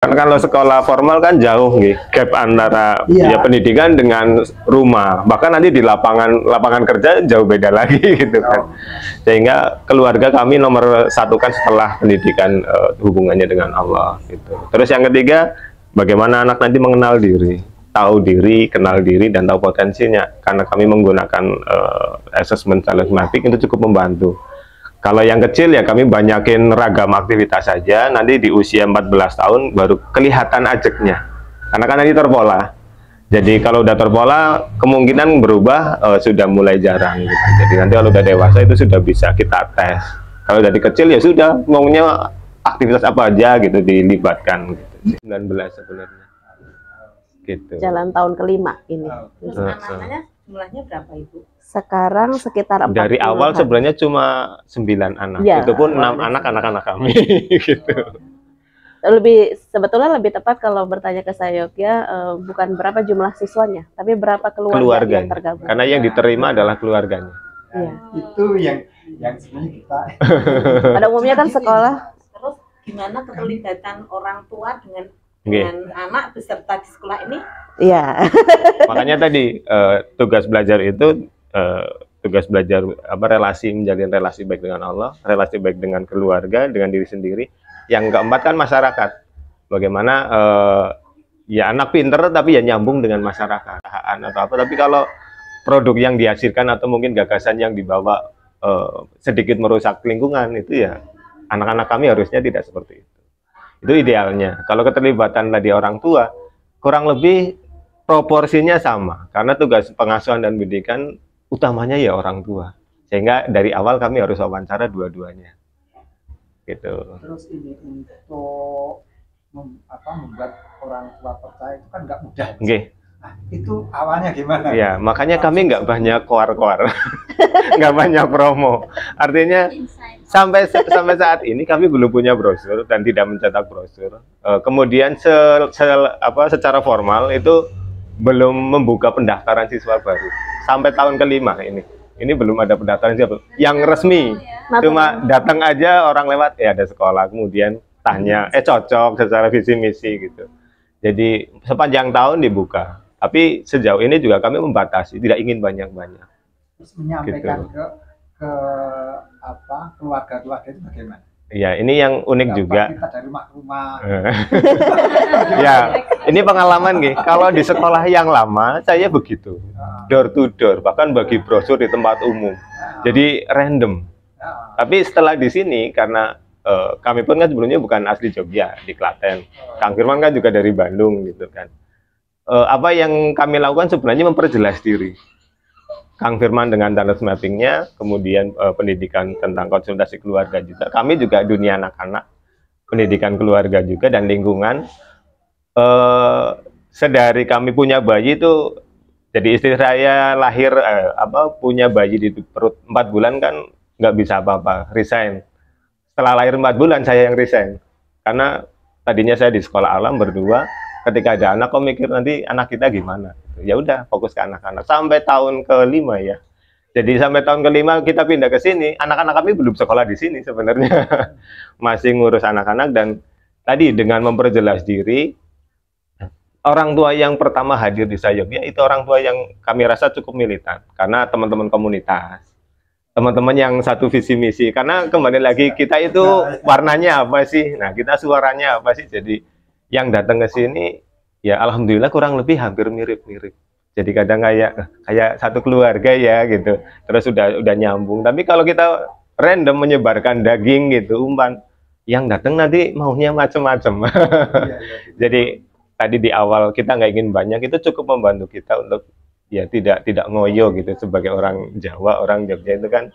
Kan kalau sekolah formal kan jauh nih gap antara ya pendidikan dengan rumah, bahkan nanti di lapangan kerja jauh beda lagi gitu kan. Sehingga keluarga kami nomor satu kan setelah pendidikan, hubungannya dengan Allah gitu. Terus yang ketiga, bagaimana anak nanti mengenal diri, tahu diri, kenal diri, dan tahu potensinya. Karena kami menggunakan assessment challenge mapping itu cukup membantu. Kalau yang kecil ya kami banyakin ragam aktivitas saja, nanti di usia 14 tahun baru kelihatan ajaknya. Karena kan nanti terpola. Jadi kalau udah terpola, kemungkinan berubah sudah mulai jarang gitu. Jadi nanti kalau udah dewasa itu sudah bisa kita tes. Kalau dari kecil ya sudah, maunya aktivitas apa aja gitu dilibatkan gitu. 19 sebenarnya. Gitu. Jalan tahun kelima ini. Terus anak-anaknya jumlahnya berapa Ibu? Sekarang sekitar 40. Dari awal sebenarnya cuma 9 anak, ya, itu pun 6 anak kami gitu. Sebetulnya lebih tepat kalau bertanya ke saya bukan berapa jumlah siswanya, tapi berapa keluarga yang tergabung. Karena yang diterima adalah keluarganya. Iya. Itu yang sebenarnya kita. Pada umumnya kan sekolah. Terus gimana keterlibatan orang tua dengan anak beserta di sekolah ini? Iya. Makanya tadi tugas belajar itu relasi, menjalin relasi baik dengan Allah, relasi baik dengan keluarga, dengan diri sendiri. Yang keempat kan masyarakat. Bagaimana ya anak pinter tapi ya nyambung dengan masyarakat atau apa. Tapi kalau produk yang dihasilkan atau mungkin gagasan yang dibawa sedikit merusak lingkungan, itu ya anak-anak kami harusnya tidak seperti itu. Itu idealnya. Kalau keterlibatan tadi orang tua, kurang lebih proporsinya sama. Karena tugas pengasuhan dan pendidikan utamanya ya orang tua. Sehingga dari awal kami harus wawancara dua-duanya. Gitu. Terus ini untuk membuat orang tua percaya itu kan nggak mudah. Nah, itu awalnya gimana? Ya, makanya kami nggak banyak koar-koar, nggak banyak promo. Artinya sampai saat ini kami belum punya brosur dan tidak mencetak brosur. Kemudian secara formal itu belum membuka pendaftaran siswa baru sampai tahun kelima ini. Ini belum ada pendaftaran siswa yang resmi. Cuma datang aja orang lewat, ada sekolah, kemudian tanya, cocok secara visi misi gitu. Jadi sepanjang tahun dibuka. Tapi sejauh ini juga kami membatasi, tidak ingin banyak-banyak. Terus menyampaikan gitu. ke keluarga-keluarga itu bagaimana? Ya, ini yang unik juga. Kita dari rumah ke rumah. Ya, ini pengalaman nih. Kalau di sekolah yang lama, saya begitu. Door to door, bahkan bagi brosur di tempat umum. Jadi random. Tapi setelah di sini, karena kami pun kan sebelumnya bukan asli Jogja, di Klaten. Kang Firman kan juga dari Bandung gitu kan. Apa yang kami lakukan sebenarnya memperjelas diri. Kang Firman dengan talent mappingnya, kemudian pendidikan tentang konsultasi keluarga juga. Kami juga dunia anak-anak, pendidikan keluarga juga dan lingkungan. Sedari kami punya bayi itu, jadi istri saya lahir punya bayi di perut 4 bulan kan nggak bisa apa-apa, resign. Setelah lahir 4 bulan saya yang resign, karena tadinya saya di sekolah alam berdua. Ketika ada anak, kok mikir nanti anak kita gimana? Ya udah, fokus ke anak-anak. Sampai tahun kelima ya. Jadi sampai tahun kelima kita pindah ke sini. Anak-anak kami belum sekolah di sini sebenarnya. Masih ngurus anak-anak, dan tadi dengan memperjelas diri, orang tua yang pertama hadir di Sayogya itu orang tua yang kami rasa cukup militan. Karena teman-teman komunitas, teman-teman yang satu visi misi. Karena kembali lagi kita itu warnanya apa sih? Nah, kita suaranya apa sih? Jadi yang datang ke sini ya alhamdulillah kurang lebih hampir mirip-mirip. Jadi kadang kayak satu keluarga ya gitu. Terus udah nyambung. Tapi kalau kita random menyebarkan daging gitu, umpan, yang datang nanti maunya macam-macam. Jadi tadi di awal kita nggak ingin banyak, itu cukup membantu kita untuk ya tidak ngoyo gitu. Sebagai orang Jawa, orang Jogja itu kan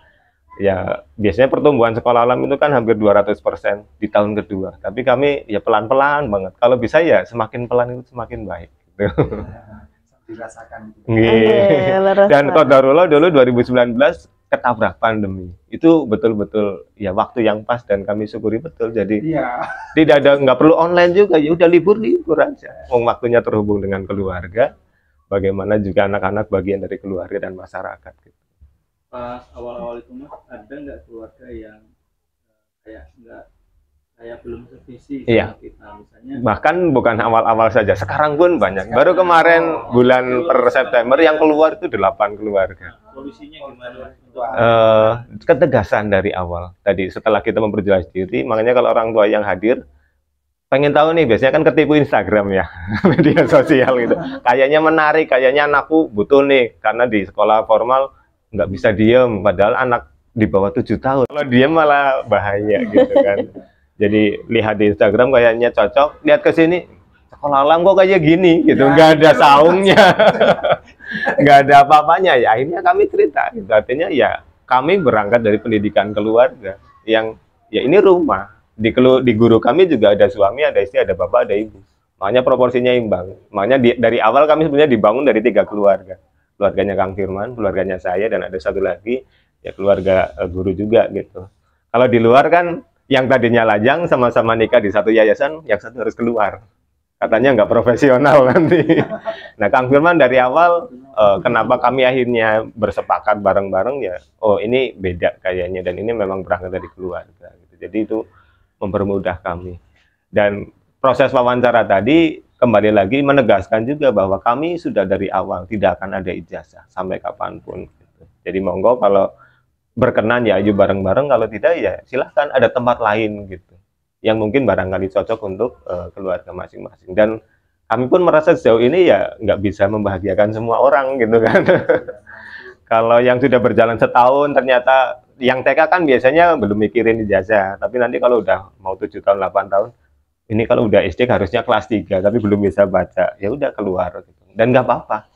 ya biasanya pertumbuhan sekolah alam itu kan hampir 200% di tahun kedua. Tapi kami ya pelan-pelan banget. Kalau bisa ya semakin pelan itu semakin baik. Gitu. Dirasakan. Dan qadarullah dulu 2019 ketabrak pandemi. Itu betul-betul ya waktu yang pas dan kami syukuri betul. Jadi nggak perlu online juga, ya udah libur aja. Waktunya terhubung dengan keluarga. Bagaimana juga anak-anak bagian dari keluarga dan masyarakat. Gitu. Pas awal-awal itu Mas, ada nggak keluarga yang kayak nggak kayak belum sevisi Iya. kita misalnya. Bahkan bukan awal-awal saja, sekarang pun banyak. Baru kemarin bulan per September yang keluar itu 8 keluarga. Solusinya gimana? Ketegasan dari awal. Tadi setelah kita memperjelas diri, makanya kalau orang tua yang hadir pengen tahu nih, biasanya kan ketipu Instagram ya, media sosial gitu. Kayaknya menarik, kayaknya anakku butuh nih, karena di sekolah formal nggak bisa diem, padahal anak di bawah 7 tahun. Kalau diem malah bahaya gitu kan. Jadi lihat di Instagram kayaknya cocok, lihat ke sini sekolah alam kok kayak gini gitu, nggak ada saungnya, nggak ada apa-apanya. Ya akhirnya kami cerita, gitu. Artinya ya kami berangkat dari pendidikan keluarga yang ya ini rumah. Di guru kami juga ada suami, ada istri, ada bapak, ada ibu. Makanya proporsinya imbang. Makanya dari awal kami sebenarnya dibangun dari 3 keluarga. Keluarganya Kang Firman, keluarganya saya, dan ada satu lagi ya keluarga guru juga gitu. Kalau di luar kan yang tadinya lajang sama-sama nikah di satu yayasan, yang satu harus keluar. Katanya nggak profesional nanti. Nah, Kang Firman dari awal, kenapa kami akhirnya bersepakat bareng-bareng ya, oh ini beda kayaknya, dan ini memang berangkat dari keluarga. Gitu. Jadi itu mempermudah kami. Dan proses wawancara tadi, kembali lagi menegaskan juga bahwa kami sudah dari awal tidak akan ada ijazah sampai kapanpun. Gitu. Jadi monggo kalau berkenan ya ayo bareng-bareng, kalau tidak ya silahkan ada tempat lain gitu yang mungkin barangkali cocok untuk keluarga masing-masing. Dan kami pun merasa sejauh ini ya nggak bisa membahagiakan semua orang gitu kan. Kalau yang sudah berjalan setahun ternyata yang TK kan biasanya belum mikirin ijazah, tapi nanti kalau udah mau 7 tahun 8 tahun ini, kalau udah SD harusnya kelas 3 tapi belum bisa baca, ya udah keluar gitu. Dan nggak apa-apa,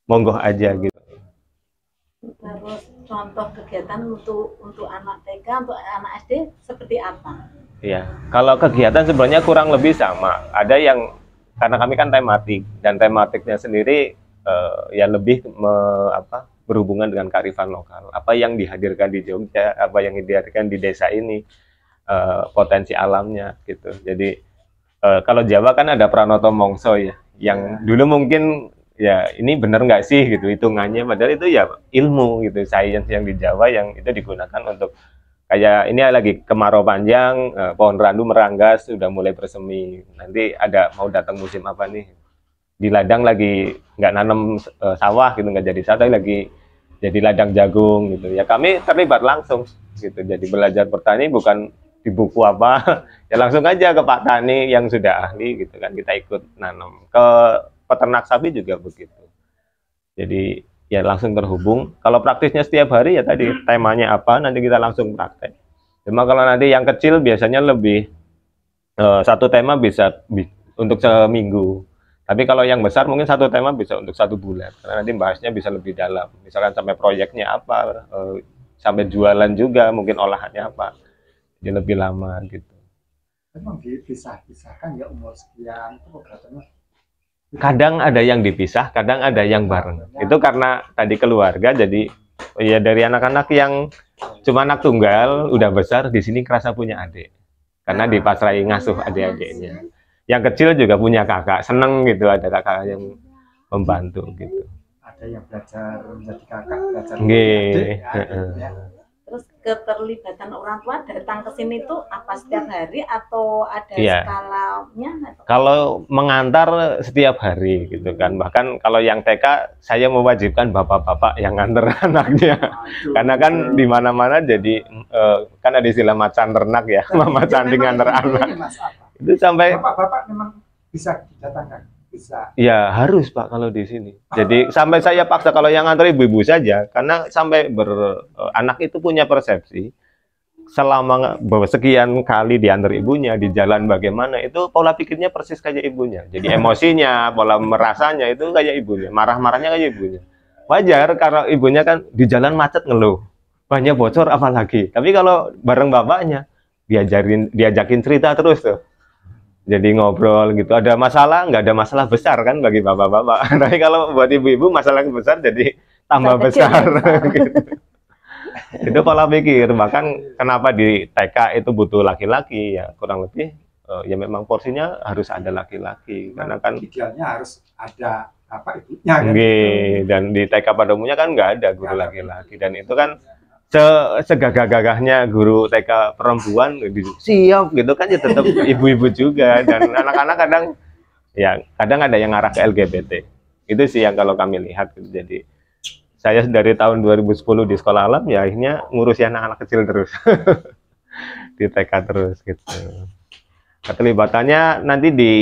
monggo aja gitu. Terus contoh kegiatan untuk anak TK, untuk anak SD seperti apa? Iya, kalau kegiatan sebenarnya kurang lebih sama. Ada yang karena kami kan tematik, dan tematiknya sendiri ya lebih berhubungan dengan kearifan lokal. Apa yang dihadirkan di Jogja, apa yang dihadirkan di desa ini, potensi alamnya gitu. Jadi kalau Jawa kan ada Pranoto Mongso ya, yang dulu mungkin ya ini bener nggak sih gitu hitungannya, padahal itu ya ilmu gitu, sains yang di Jawa yang itu digunakan untuk kayak ini lagi kemarau panjang, pohon randu meranggas sudah mulai bersemi, nanti ada mau datang musim apa nih, di ladang lagi nggak nanam sawah gitu, nggak jadi sawah lagi jadi ladang jagung gitu ya, kami terlibat langsung gitu. Jadi belajar bertani bukan di buku apa ya, langsung aja ke Pak Tani yang sudah ahli gitu kan, kita ikut nanam. Ke peternak sapi juga begitu. Jadi ya langsung terhubung. Kalau praktisnya setiap hari ya tadi temanya apa, nanti kita langsung praktek. Cuma kalau nanti yang kecil biasanya lebih satu tema bisa untuk seminggu. Tapi kalau yang besar mungkin satu tema bisa untuk 1 bulan. Karena nanti bahasnya bisa lebih dalam. Misalkan sampai proyeknya apa, sampai jualan juga, mungkin olahannya apa. Jadi lebih lama gitu. Memang dipisah-pisahkan ya umur sekian itu programnya. Kadang ada yang dipisah, kadang ada yang bareng. Itu karena tadi keluarga, jadi ya dari anak-anak yang cuma anak tunggal udah besar di sini kerasa punya adik, karena dipasrai ngasuh adik-adiknya. Yang kecil juga punya kakak, seneng gitu ada kakak yang membantu gitu. Ada yang belajar menjadi kakak, belajar menjadi adik. Ya. Terus keterlibatan orang tua datang ke sini tuh apa setiap hari atau ada skalanya? Kalau mengantar setiap hari gitu kan. Bahkan kalau yang TK saya mewajibkan bapak-bapak yang nganter anaknya. Karena kan di mana-mana jadi kan ada istilah macan ternak ya, macan nganter anak. Itu sampai bapak-bapak memang bisa didatangkan. Bisa. Ya harus Pak kalau di sini. Jadi sampai saya paksa kalau yang nganter ibu-ibu saja, karena sampai anak itu punya persepsi selama sekian kali diantar ibunya di jalan bagaimana, itu pola pikirnya persis kayak ibunya. Jadi emosinya, pola merasanya itu kayak ibunya, marah-marahnya kayak ibunya. Wajar karena ibunya kan di jalan macet ngeluh, banyak bocor apalagi. Tapi kalau bareng bapaknya diajakin cerita terus tuh. Jadi ngobrol gitu, ada masalah, nggak ada masalah besar kan bagi bapak-bapak. Tapi kalau buat ibu-ibu masalah besar jadi tambah besar. Gitu. Itu pola pikir. Bahkan kenapa di TK itu butuh laki-laki ya kurang lebih ya memang porsinya harus ada laki-laki. Karena kan idealnya harus ada apa ibunya. Kan? Dan di TK pada umumnya kan nggak ada guru laki-laki, dan itu kan segagah-gagahnya guru TK perempuan gitu, siap gitu kan, ya tetap ibu-ibu juga, dan anak-anak kadang ada yang ngarah ke LGBT. Itu sih yang kalau kami lihat gitu. Jadi saya dari tahun 2010 di sekolah alam, ya akhirnya ngurusi anak-anak kecil terus di TK terus gitu. Keterlibatannya nanti di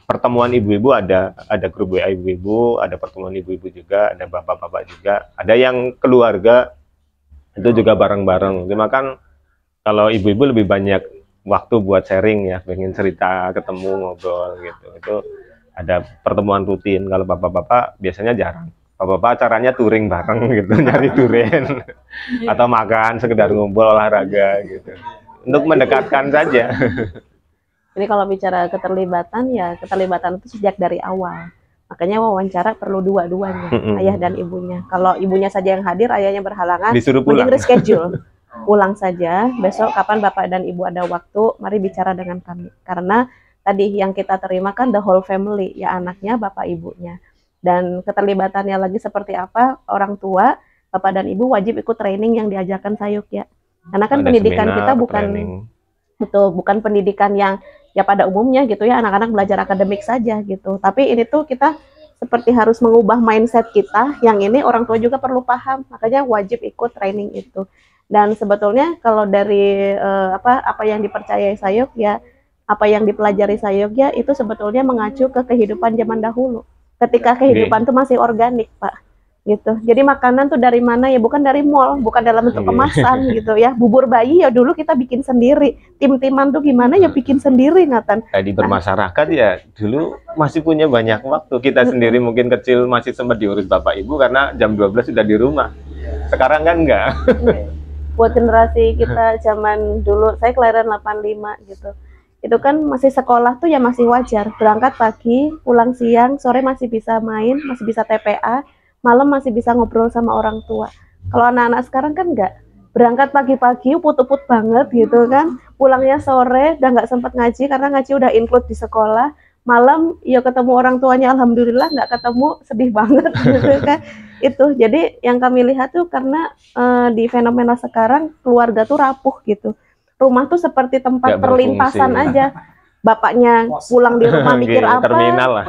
pertemuan ibu-ibu, ada grup WA ibu-ibu, ada pertemuan ibu-ibu juga, ada bapak-bapak juga, ada yang keluarga itu juga bareng-bareng. Cuma kan kalau ibu-ibu lebih banyak waktu buat sharing ya, pengen cerita, ketemu, ngobrol gitu. Itu ada pertemuan rutin. Kalau bapak-bapak biasanya jarang. Bapak-bapak caranya touring bareng gitu, nyari durian atau makan, sekedar ngumpul, olahraga gitu. Untuk mendekatkan saja. Jadi kalau bicara keterlibatan, ya keterlibatan itu sejak dari awal. Makanya wawancara perlu dua-duanya, ayah dan ibunya. Kalau ibunya saja yang hadir, ayahnya berhalangan, disuruh pulang. mending reschedule. Pulang saja, besok kapan bapak dan ibu ada waktu, mari bicara dengan kami. Karena tadi yang kita terima kan the whole family, ya anaknya, bapak ibunya. Dan keterlibatannya lagi seperti apa, orang tua, bapak dan ibu wajib ikut training yang diajarkan Sayuk ya. Karena kan ada pendidikan kita bukan training. Betul, bukan pendidikan yang ya pada umumnya gitu ya, anak-anak belajar akademik saja gitu. Tapi ini tuh kita seperti harus mengubah mindset kita, yang ini orang tua juga perlu paham, makanya wajib ikut training itu. Dan sebetulnya kalau dari apa yang dipercayai Sayuk ya, apa yang dipelajari Sayuk ya, itu sebetulnya mengacu ke kehidupan zaman dahulu. Ketika kehidupan tuh masih organik, Pak. Gitu. Jadi makanan tuh dari mana ya, bukan dari mall, bukan dalam bentuk kemasan gitu ya. Bubur bayi ya dulu kita bikin sendiri. Tim-timan tuh gimana ya bikin sendiri, Nathan. Tadi bermasyarakat ya dulu masih punya banyak waktu. Kita sendiri mungkin kecil masih sempat diurus bapak ibu karena jam 12 sudah di rumah. Sekarang kan enggak. Buat generasi kita zaman dulu, saya kelahiran 85 gitu. Itu kan masih sekolah tuh ya masih wajar. Berangkat pagi, pulang siang, sore masih bisa main, masih bisa TPA. Malam masih bisa ngobrol sama orang tua. Kalau anak-anak sekarang kan enggak. Berangkat pagi-pagi, put-put banget gitu kan. Pulangnya sore, udah nggak sempat ngaji karena ngaji udah include di sekolah. Malam, ya ketemu orang tuanya, alhamdulillah nggak ketemu, sedih banget gitu kan. Itu, jadi yang kami lihat tuh karena di fenomena sekarang, keluarga tuh rapuh gitu. Rumah tuh seperti tempat perlintasan aja. Bapaknya pulang di rumah mikir apa,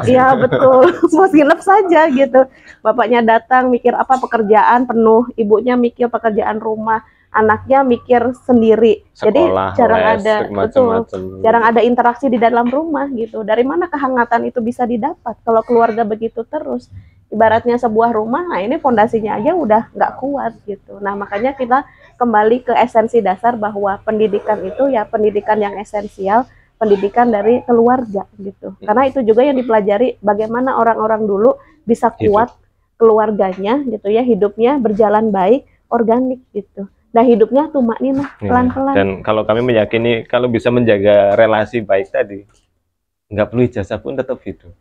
ya betul, mau nginep saja gitu. Bapaknya datang mikir apa, pekerjaan penuh, ibunya mikir pekerjaan rumah, anaknya mikir sendiri. Sekolah, jadi jarang les, ada betul, jarang ada interaksi di dalam rumah gitu. Dari mana kehangatan itu bisa didapat kalau keluarga begitu terus? Ibaratnya sebuah rumah, nah ini fondasinya aja udah nggak kuat gitu. Nah makanya kita kembali ke esensi dasar bahwa pendidikan itu ya pendidikan yang esensial, pendidikan dari keluarga gitu. Karena itu juga yang dipelajari bagaimana orang-orang dulu bisa kuat keluarganya gitu ya, hidupnya berjalan baik, organik gitu. Nah hidupnya tumakninah pelan-pelan. Dan kalau kami meyakini kalau bisa menjaga relasi baik tadi, nggak perlu ijazah pun tetap hidup.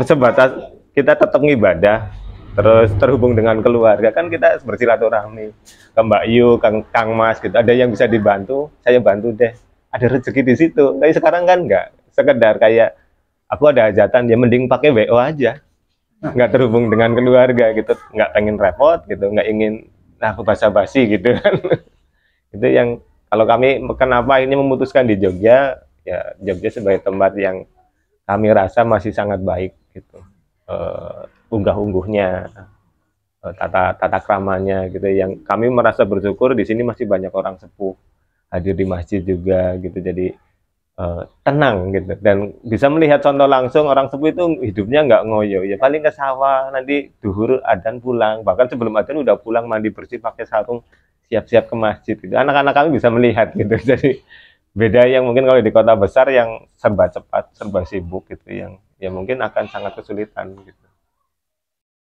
Sebatas kita tetap ngibadah, terus terhubung dengan keluarga, kan kita bersilaturahmi ke Mbak Yu, Kang Mas gitu. Ada yang bisa dibantu, saya bantu deh. Ada rezeki di situ. Tapi sekarang kan enggak, sekedar kayak aku ada hajatan, ya mending pakai WO aja, nggak terhubung dengan keluarga gitu, nggak pengen repot gitu, nggak ingin aku basa-basi gitu kan. Itu yang kalau kami kenapa ini memutuskan di Jogja, ya Jogja sebagai tempat yang kami rasa masih sangat baik gitu, unggah-ungguhnya, tata kramanya gitu, yang kami merasa bersyukur di sini masih banyak orang sepuh hadir di masjid juga gitu, jadi tenang gitu, dan bisa melihat contoh langsung orang sepuh itu hidupnya nggak ngoyo ya, paling ke sawah, nanti duhur adzan pulang, bahkan sebelum adzan udah pulang mandi bersih pakai sarung siap-siap ke masjid gitu. Anak-anak kami bisa melihat gitu. Jadi beda yang mungkin kalau di kota besar yang serba cepat, serba sibuk gitu, yang ya mungkin akan sangat kesulitan gitu.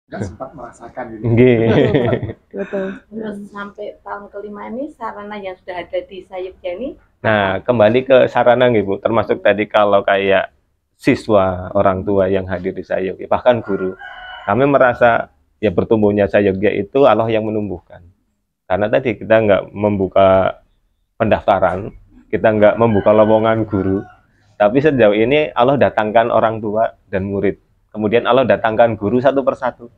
Nggak sempat merasakan gitu. Betul. Terus sampai tahun kelima ini sarana yang sudah ada di Sayuknya ini. Nah, kembali ke sarana Ibu, termasuk tadi kalau kayak siswa, orang tua yang hadir di Sayuk, bahkan guru. Kami merasa ya bertumbuhnya Sayuknya itu Allah yang menumbuhkan. Karena tadi kita nggak membuka pendaftaran, kita nggak membuka lowongan guru, tapi sejauh ini Allah datangkan orang tua dan murid. Kemudian Allah datangkan guru satu persatu.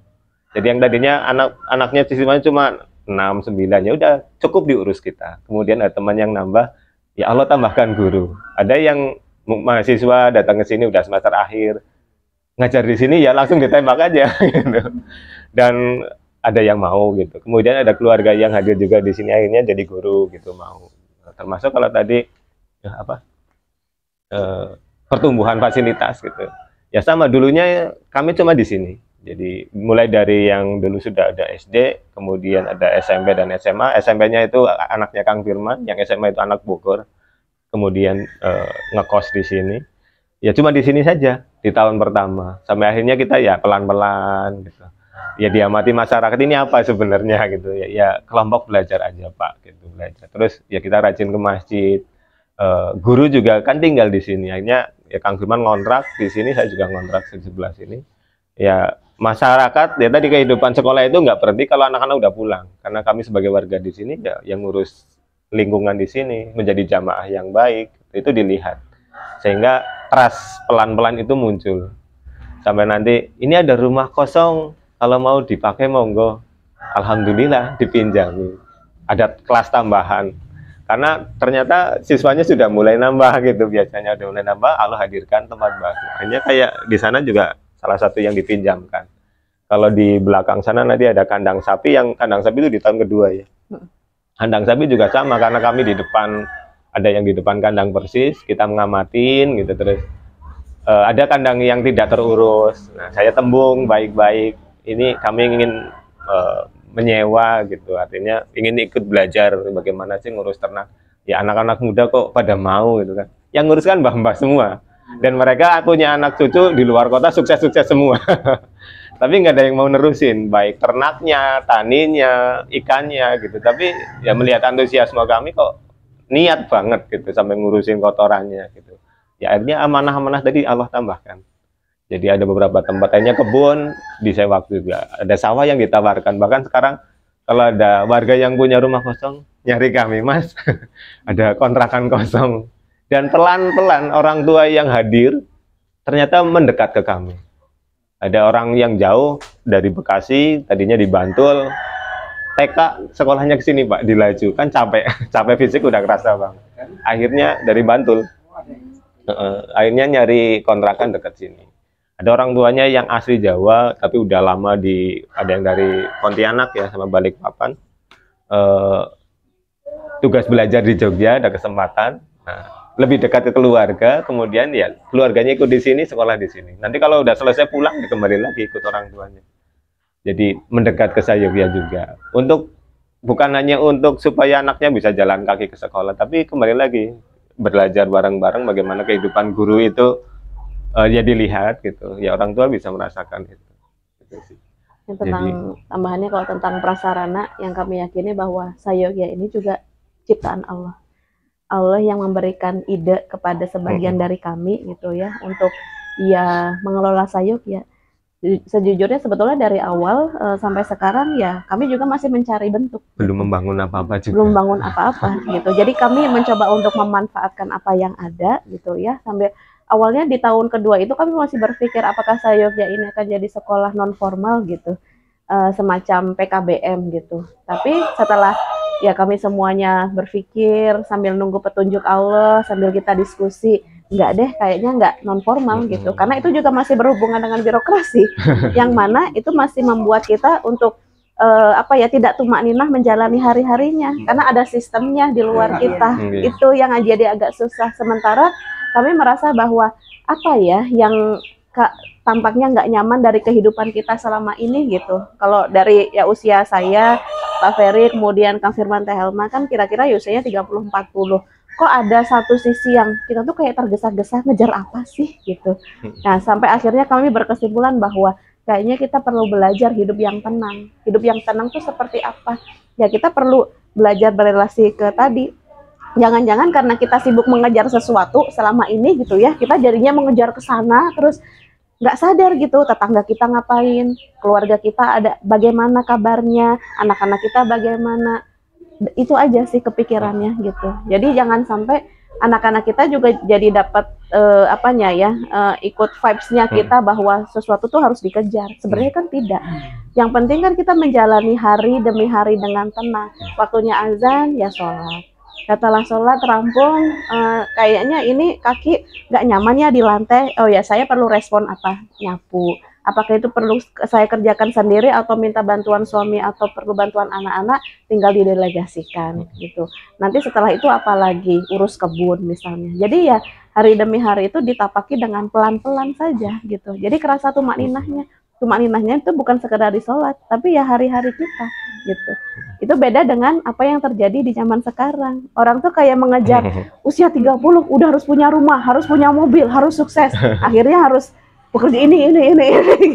Jadi yang tadinya anaknya siswanya cuma 6, 9, ya udah cukup diurus kita. Kemudian ada teman yang nambah, ya Allah tambahkan guru. Ada yang mahasiswa datang ke sini udah semester akhir, ngajar di sini ya langsung ditembak aja gitu. Dan ada yang mau gitu. Kemudian ada keluarga yang hadir juga di sini akhirnya jadi guru gitu mau. Termasuk kalau tadi ya apa? Pertumbuhan fasilitas gitu. Ya sama dulunya kami cuma di sini. Jadi mulai dari yang dulu sudah ada SD, kemudian ada SMP dan SMA. SMP-nya itu anaknya Kang Firman, yang SMA itu anak Bogor. Kemudian ngekos di sini. Ya cuma di sini saja di tahun pertama. Sampai akhirnya kita ya pelan-pelan gitu. Ya diamati masyarakat ini apa sebenarnya gitu. Ya kelompok belajar aja Pak gitu belajar. Terus ya kita rajin ke masjid. Guru juga kan tinggal di sini. Akhirnya ya Kang Firman ngontrak di sini, saya juga ngontrak di sebelah sini. Ya masyarakat ya tadi kehidupan sekolah itu nggak berhenti kalau anak-anak udah pulang, karena kami sebagai warga di sini ya yang ngurus lingkungan di sini menjadi jamaah yang baik itu dilihat, sehingga trust pelan-pelan itu muncul sampai nanti ini ada rumah kosong kalau mau dipakai monggo, alhamdulillah dipinjami, ada kelas tambahan karena ternyata siswanya sudah mulai nambah gitu, biasanya udah mulai nambah, Allah hadirkan tempat baru. Hanya kayak di sana juga salah satu yang dipinjamkan. Kalau di belakang sana nanti ada kandang sapi, yang kandang sapi itu di tahun kedua ya. Kandang sapi juga sama, karena kami di depan, ada yang di depan kandang persis, kita ngamatin gitu terus. Ada kandang yang tidak terurus, nah saya tembung baik-baik, ini kami ingin menyewa gitu, artinya ingin ikut belajar bagaimana sih ngurus ternak. Ya anak-anak muda kok pada mau gitu kan. Yang ngurus kan mbah-mbah semua. Dan mereka punya anak cucu di luar kota sukses-sukses semua. Tapi nggak ada yang mau nerusin, baik ternaknya, taninya, ikannya gitu. Tapi ya melihat antusiasme kami kok niat banget gitu sampai ngurusin kotorannya gitu. Ya akhirnya amanah-amanah tadi Allah tambahkan. Jadi ada beberapa tempat, akhirnya kebun disewa juga. Ada sawah yang ditawarkan. Bahkan sekarang kalau ada warga yang punya rumah kosong, nyari kami, Mas. Ada kontrakan kosong. Dan pelan-pelan orang tua yang hadir ternyata mendekat ke kami. Ada orang yang jauh dari Bekasi, tadinya di Bantul, TK sekolahnya ke sini Pak, di Laju. Kan capek, capek fisik udah kerasa banget. Akhirnya dari Bantul, akhirnya nyari kontrakan dekat sini. Ada orang tuanya yang asli Jawa, tapi udah lama ada yang dari Pontianak ya, sama Balikpapan. Tugas belajar di Jogja, ada kesempatan. Nah, lebih dekat ke keluarga, kemudian ya keluarganya ikut di sini, sekolah di sini. Nanti kalau udah selesai pulang, kembali lagi ikut orang tuanya. Jadi mendekat ke Sayogya juga. Bukan hanya untuk supaya anaknya bisa jalan kaki ke sekolah, tapi kembali lagi belajar bareng-bareng bagaimana kehidupan guru itu ya dilihat gitu. Ya orang tua bisa merasakan itu. Gitu sih. Yang tentang tambahannya kalau tentang prasarana, yang kami yakini bahwa Sayogya ini juga ciptaan Allah. Allah yang memberikan ide kepada sebagian dari kami gitu ya untuk ya mengelola Sayogya. Sejujurnya sebetulnya dari awal sampai sekarang ya kami juga masih mencari bentuk. Belum membangun apa-apa juga. Belum bangun apa-apa gitu. Jadi kami mencoba untuk memanfaatkan apa yang ada gitu ya. Sampai awalnya di tahun kedua itu kami masih berpikir apakah Sayogya ini akan jadi sekolah non formal gitu. Semacam PKBM gitu. Tapi setelah ya kami semuanya berpikir sambil nunggu petunjuk Allah, sambil kita diskusi, enggak deh kayaknya enggak non formal gitu, karena itu juga masih berhubungan dengan birokrasi yang mana itu masih membuat kita untuk tidak tumakninah menjalani hari-harinya karena ada sistemnya di luar kita. Itu yang jadi agak susah. Sementara kami merasa bahwa yang tampaknya nggak nyaman dari kehidupan kita selama ini gitu. Kalau dari ya usia saya, Pak Ferry, kemudian Kang Firman, Teh Helma kan kira-kira usianya 30-40. Kok ada satu sisi yang kita tuh kayak tergesa-gesa ngejar apa sih gitu. Nah, sampai akhirnya kami berkesimpulan bahwa kayaknya kita perlu belajar hidup yang tenang. Hidup yang tenang tuh seperti apa? Ya kita perlu belajar berelasi ke tadi. Jangan-jangan karena kita sibuk mengejar sesuatu selama ini gitu ya, kita jadinya mengejar ke sana terus nggak sadar gitu tetangga kita ngapain, keluarga kita ada bagaimana kabarnya, anak-anak kita bagaimana. Itu aja sih kepikirannya gitu. Jadi jangan sampai anak-anak kita juga jadi dapat apanya ya, ikut vibes-nya kita bahwa sesuatu tuh harus dikejar. Sebenarnya kan tidak. Yang penting kan kita menjalani hari demi hari dengan tenang. Waktunya azan ya sholat. Katalah sholat rampung, kayaknya ini kaki nggak nyaman ya di lantai. Oh ya, saya perlu respon apa? Nyapu. Apakah itu perlu saya kerjakan sendiri atau minta bantuan suami atau perlu bantuan anak-anak, tinggal didelegasikan gitu. Nanti setelah itu apalagi urus kebun misalnya. Jadi ya hari demi hari itu ditapaki dengan pelan-pelan saja gitu. Jadi kerasa tumak ninahnya. Tumak ninahnya itu bukan sekedar di sholat, tapi ya hari-hari kita gitu. Itu beda dengan apa yang terjadi di zaman sekarang. Orang tuh kayak mengejar usia 30 udah harus punya rumah, harus punya mobil, harus sukses. Akhirnya harus bekerja ini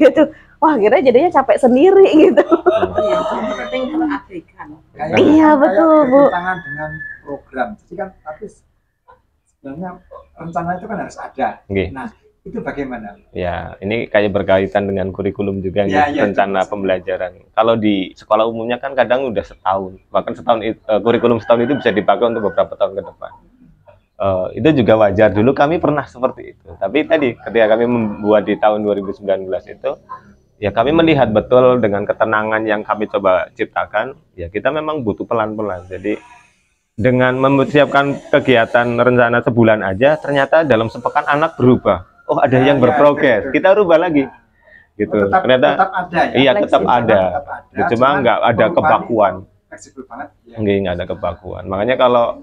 gitu. Wah, akhirnya jadinya capek sendiri gitu. Penting terabaikan. Iya, betul, Bu. Tangan dengan program. Jadi kan tapi sebenarnya rencana itu kan harus ada. Nah, itu bagaimana? Ya, ini kayak berkaitan dengan kurikulum juga ya, rencana pembelajaran. Kalau di sekolah umumnya kan kadang udah setahun, bahkan setahun kurikulum setahun itu bisa dipakai untuk beberapa tahun ke depan. Itu juga wajar. Dulu kami pernah seperti itu. Tapi tadi ketika kami membuat di tahun 2019 itu, ya kami melihat betul dengan ketenangan yang kami coba ciptakan, ya kita memang butuh pelan-pelan. Jadi dengan mempersiapkan kegiatan rencana sebulan aja, ternyata dalam sepekan anak berubah. Oh, ada yang berprogres, kita rubah lagi gitu. Ternyata tetap ada ya? Iya, tetap ada. Cuma nggak ada kebakuan. Fleksibel banget ya. Nggak ada kebakuan. Makanya kalau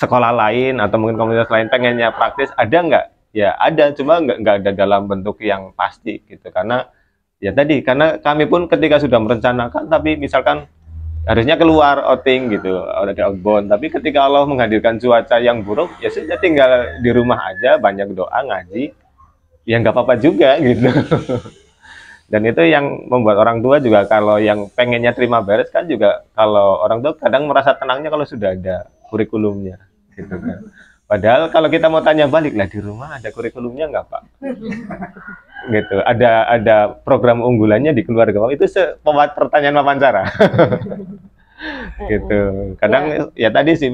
sekolah lain atau mungkin komunitas lain pengennya praktis, ada nggak? Ya ada, cuma nggak ada dalam bentuk yang pasti gitu. Karena ya tadi, karena kami pun ketika sudah merencanakan, tapi misalkan harusnya keluar outing gitu, ada outbound, tapi ketika Allah menghadirkan cuaca yang buruk, ya sudah tinggal di rumah aja, banyak doa, ngaji, ya nggak apa-apa juga gitu. Dan itu yang membuat orang tua juga, kalau yang pengennya terima beres kan juga, kalau orang tua kadang merasa tenangnya kalau sudah ada kurikulumnya gitu kan. Padahal kalau kita mau tanya balik, lah di rumah ada kurikulumnya nggak Pak? Gitu, ada program unggulannya di keluarga Bapak, itu pertanyaan wawancara. Gitu. Kadang ya tadi sih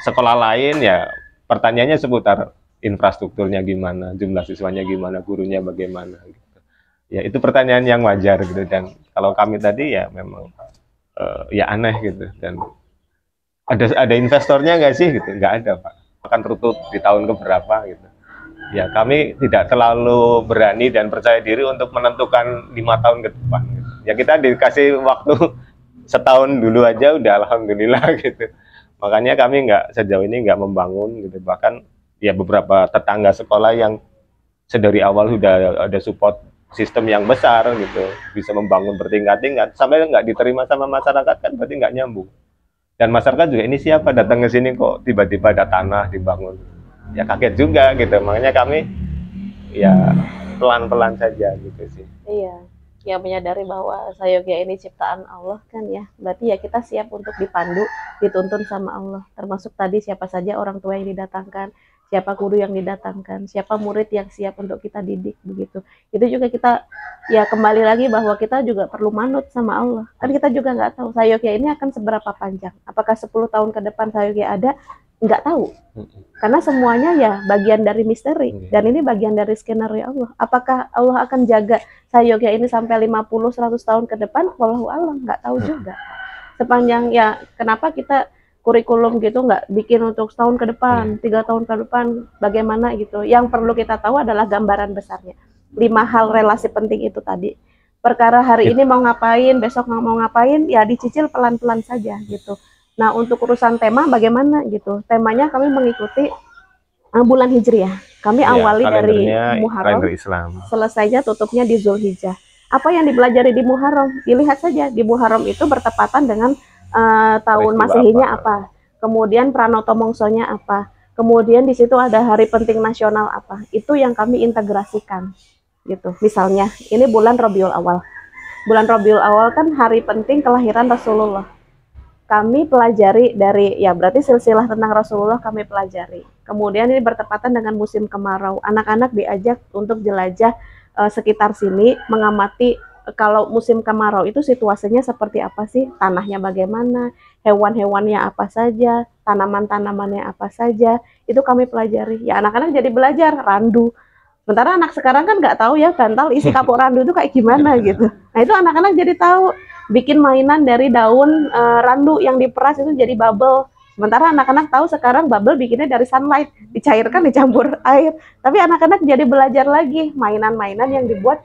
sekolah lain ya pertanyaannya seputar infrastrukturnya gimana, jumlah siswanya gimana, gurunya bagaimana gitu. Ya itu pertanyaan yang wajar gitu. Dan kalau kami tadi ya memang ya aneh gitu. Dan ada investornya nggak sih gitu? Nggak ada Pak, akan tutup di tahun keberapa gitu. Ya kami tidak terlalu berani dan percaya diri untuk menentukan 5 tahun ke depan gitu. Ya kita dikasih waktu setahun dulu aja udah alhamdulillah gitu. Makanya kami sejauh ini nggak membangun gitu. Bahkan ya beberapa tetangga sekolah yang sedari awal sudah ada support sistem yang besar gitu, bisa membangun bertingkat-tingkat, sampai nggak diterima sama masyarakat kan berarti nggak nyambung. Dan masyarakat juga, ini siapa datang ke sini kok tiba-tiba ada tanah dibangun. Ya kaget juga gitu. Makanya kami ya pelan-pelan saja gitu sih. Iya, yang menyadari bahwa Sayogya ini ciptaan Allah kan ya. Berarti ya kita siap untuk dipandu, dituntun sama Allah. Termasuk tadi siapa saja orang tua yang didatangkan, siapa guru yang didatangkan, siapa murid yang siap untuk kita didik begitu. Itu juga kita ya kembali lagi bahwa kita juga perlu manut sama Allah. Kan kita juga nggak tahu Sayogya ini akan seberapa panjang. Apakah 10 tahun ke depan Sayogya ada? Nggak tahu, karena semuanya ya bagian dari misteri, dan ini bagian dari skenario Allah. Apakah Allah akan jaga Sayogya ini sampai 50-100 tahun ke depan? Wallahu a'lam, nggak tahu juga. Sepanjang ya, kenapa kita kurikulum gitu nggak bikin untuk setahun ke depan, 3 tahun ke depan, bagaimana gitu. Yang perlu kita tahu adalah gambaran besarnya. 5 hal relasi penting itu tadi. Perkara hari ini mau ngapain, besok nggak mau ngapain, ya dicicil pelan-pelan saja gitu. Nah, untuk urusan tema bagaimana gitu. Temanya kami mengikuti bulan Hijriah. Kami awali dari Muharram, Islam. Selesainya tutupnya di Zulhijjah. Apa yang dipelajari di Muharram? Dilihat saja di Muharram itu bertepatan dengan tahun Masehinya apa. Kemudian Pranoto Mongsonya apa. Kemudian di situ ada hari penting nasional apa. Itu yang kami integrasikan gitu. Misalnya, ini bulan Rabiul Awal. Bulan Rabiul Awal kan hari penting kelahiran Rasulullah. Kami pelajari dari, ya berarti silsilah tentang Rasulullah kami pelajari. Kemudian ini bertepatan dengan musim kemarau. Anak-anak diajak untuk jelajah sekitar sini, mengamati kalau musim kemarau itu situasinya seperti apa sih, tanahnya bagaimana, hewan-hewannya apa saja, tanaman-tanamannya apa saja, itu kami pelajari. Ya anak-anak jadi belajar randu. Sementara anak sekarang kan nggak tahu ya bantal isi kapuk randu itu kayak gimana gitu. Nah itu anak-anak jadi tahu, bikin mainan dari daun randu yang diperas itu jadi bubble. Sementara anak-anak tahu sekarang bubble bikinnya dari sunlight, dicairkan dicampur air. Tapi anak-anak jadi belajar lagi mainan-mainan yang dibuat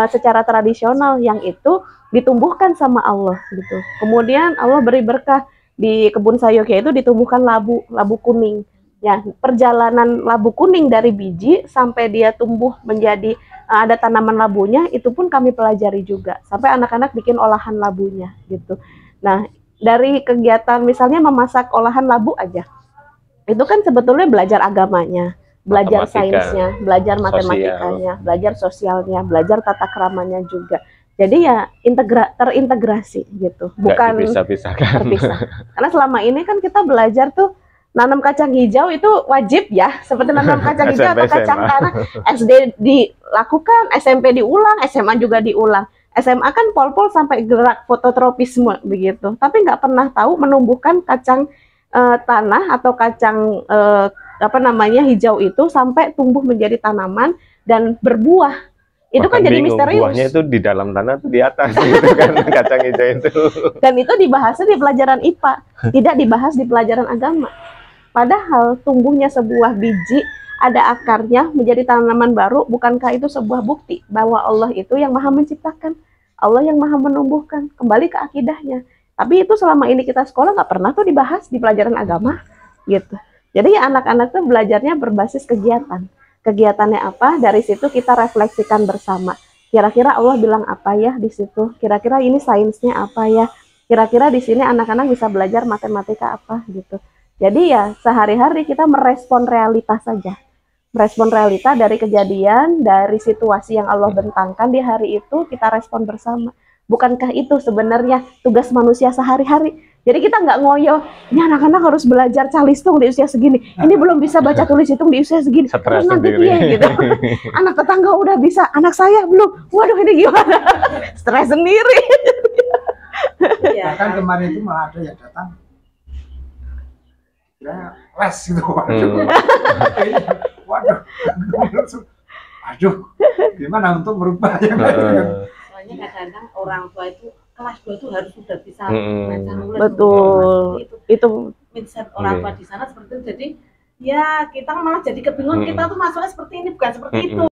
secara tradisional yang itu ditumbuhkan sama Allah gitu. Kemudian Allah beri berkah di kebun sayurnya itu ditumbuhkan labu kuning. Ya, perjalanan labu kuning dari biji sampai dia tumbuh menjadi ada tanaman labunya itu pun kami pelajari juga. Sampai anak-anak bikin olahan labunya gitu. Nah, dari kegiatan misalnya memasak olahan labu aja. Itu kan sebetulnya belajar agamanya, belajar sainsnya, belajar matematikanya, belajar sosialnya, belajar tata keramanya juga. Jadi ya terintegrasi gitu, bukan terpisah. Karena selama ini kan kita belajar tuh nanam kacang hijau itu wajib ya, seperti nanam kacang hijau atau kacang tanah. SD dilakukan, SMP diulang, SMA juga diulang. SMA kan pol-pol sampai gerak fototropisme begitu, tapi nggak pernah tahu menumbuhkan kacang tanah atau kacang hijau itu sampai tumbuh menjadi tanaman dan berbuah. Itu kan jadi misterius. Buahnya itu di dalam tanah atau di atas gitu kan kacang hijau itu. Dan itu dibahasnya di pelajaran IPA, tidak dibahas di pelajaran agama. Padahal tumbuhnya sebuah biji, ada akarnya menjadi tanaman baru, bukankah itu sebuah bukti bahwa Allah itu yang maha menciptakan, Allah yang maha menumbuhkan, kembali ke akidahnya. Tapi itu selama ini kita sekolah nggak pernah tuh dibahas di pelajaran agama, gitu. Jadi ya anak-anak tuh belajarnya berbasis kegiatan. Kegiatannya apa, dari situ kita refleksikan bersama. Kira-kira Allah bilang apa ya di situ, kira-kira ini sainsnya apa ya, kira-kira di sini anak-anak bisa belajar matematika apa, gitu. Jadi ya sehari-hari kita merespon realitas saja. Merespon realita dari kejadian, dari situasi yang Allah bentangkan di hari itu, kita respon bersama. Bukankah itu sebenarnya tugas manusia sehari-hari? Jadi kita nggak ngoyo, ini anak-anak harus belajar calistung di usia segini. Ini belum bisa baca tulis hitung di usia segini. Terus nanti dia gitu. Anak tetangga udah bisa, anak saya belum. Waduh ini gimana? Stres sendiri. Bahkan kemarin itu malah ada yang datang les gitu, waduh, aduh, gimana untuk merubah yang soalnya kadang-kadang orang tua itu kelas 2 itu harus sudah bisa baca nulis. Betul, itu mindset orang tua di sana seperti itu. Jadi ya kita malah jadi kebingungan, kita tuh masuknya seperti ini bukan seperti itu.